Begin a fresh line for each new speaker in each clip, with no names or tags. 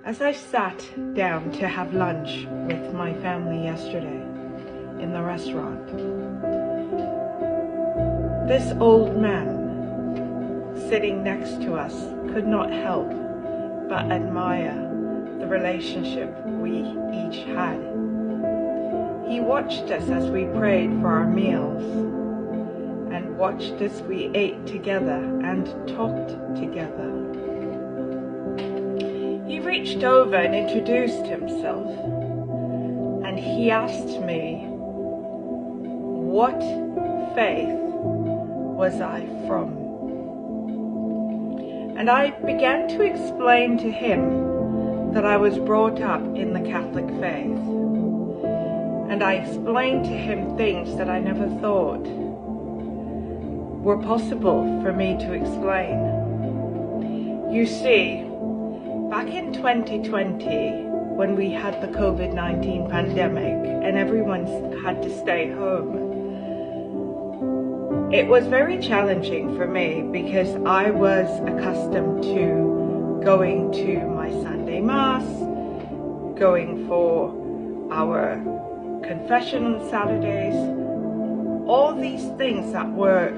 As I sat down to have lunch with my family yesterday in the restaurant, this old man sitting next to us could not help but admire the relationship we each had. He watched us as we prayed for our meals and watched as we ate together and talked together. He reached over and introduced himself, and he asked me what faith was I from. And I began to explain to him that I was brought up in the Catholic faith. And I explained to him things that I never thought were possible for me to explain. You see, back in 2020, when we had the COVID-19 pandemic and everyone had to stay home, it was very challenging for me because I was accustomed to going to my Sunday Mass, going for our confession on Saturdays. All these things that were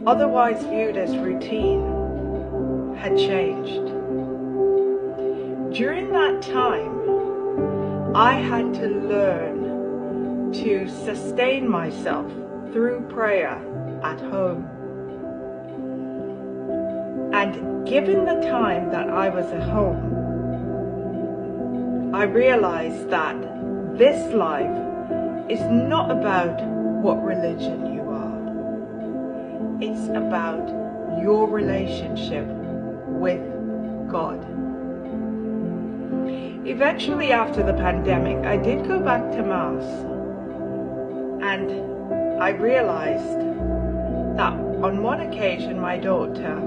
otherwise viewed as routine had changed. During that time, I had to learn to sustain myself through prayer at home. And given the time that I was at home, I realized that this life is not about what religion you are. It's about your relationship with God. Eventually, after the pandemic, I did go back to Mass, and I realized that on one occasion my daughter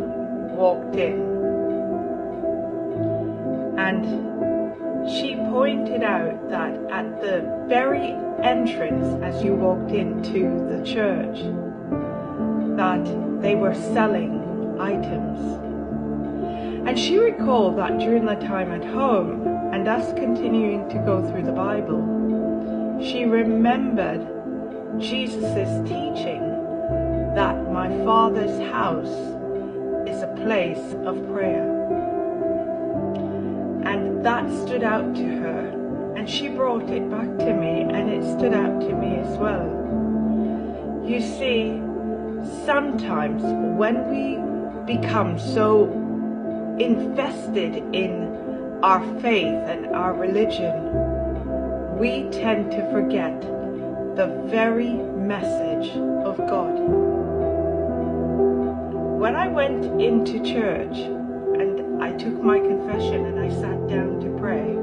walked in and she pointed out that at the very entrance as you walked into the church that they were selling items. And she recalled that during the time at home and us continuing to go through the Bible, she remembered Jesus' teaching that my Father's house is a place of prayer. And that stood out to her, and she brought it back to me, and it stood out to me as well. You see, sometimes when we become so invested in our faith and our religion, we tend to forget the very message of God. When I went into church and I took my confession and I sat down to pray,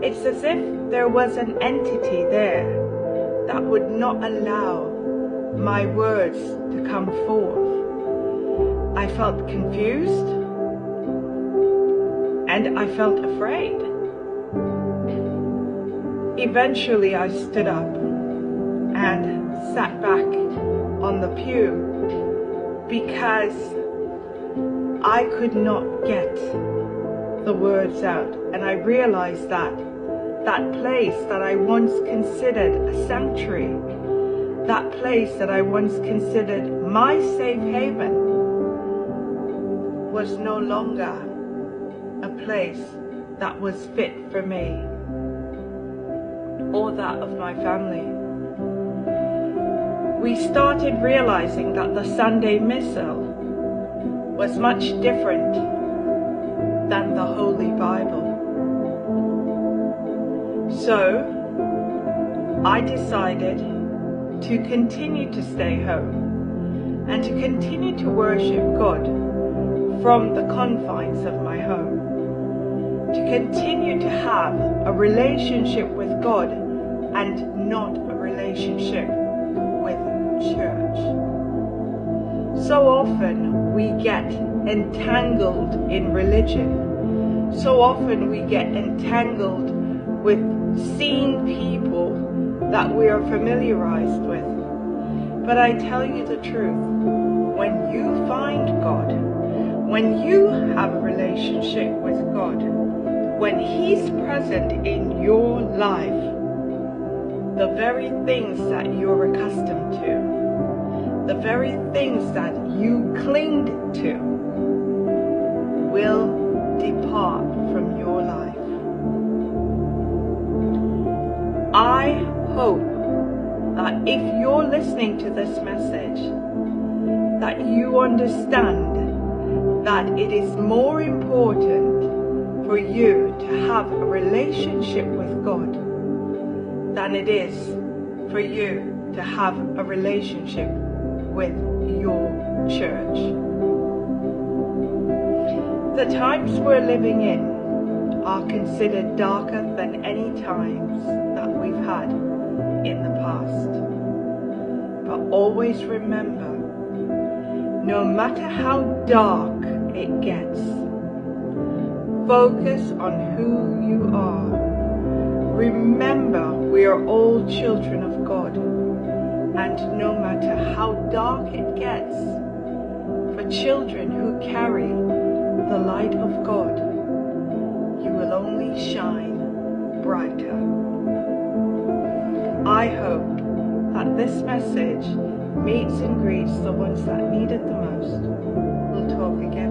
it's as if there was an entity there that would not allow my words to come forth. I felt confused and I felt afraid. Eventually I stood up and sat back on the pew because I could not get the words out, and I realized that that place that I once considered a sanctuary, that place that I once considered my safe haven, was no longer a place that was fit for me or that of my family. We started realizing that the Sunday Missal was much different than the Holy Bible. So I decided to continue to stay home and to continue to worship God from the confines of my home, to continue to have a relationship with God and not a relationship with church. So often we get entangled in religion. So often we get entangled with seeing people that we are familiarized with. But I tell you the truth, when you find God, when you have a relationship with God, God, when He's present in your life, the very things that you're accustomed to, the very things that you clinged to, will depart from your life. I hope that if you're listening to this message, that you understand that it is more important for you to have a relationship with God than it is for you to have a relationship with your church. The times we're living in are considered darker than any times that we've had in the past. But always remember, no matter how dark it gets, focus on who you are. Remember, we are all children of God, and no matter how dark it gets, for children who carry the light of God, you will only shine brighter. I hope that this message meets and greets the ones that need it the most. We'll talk again.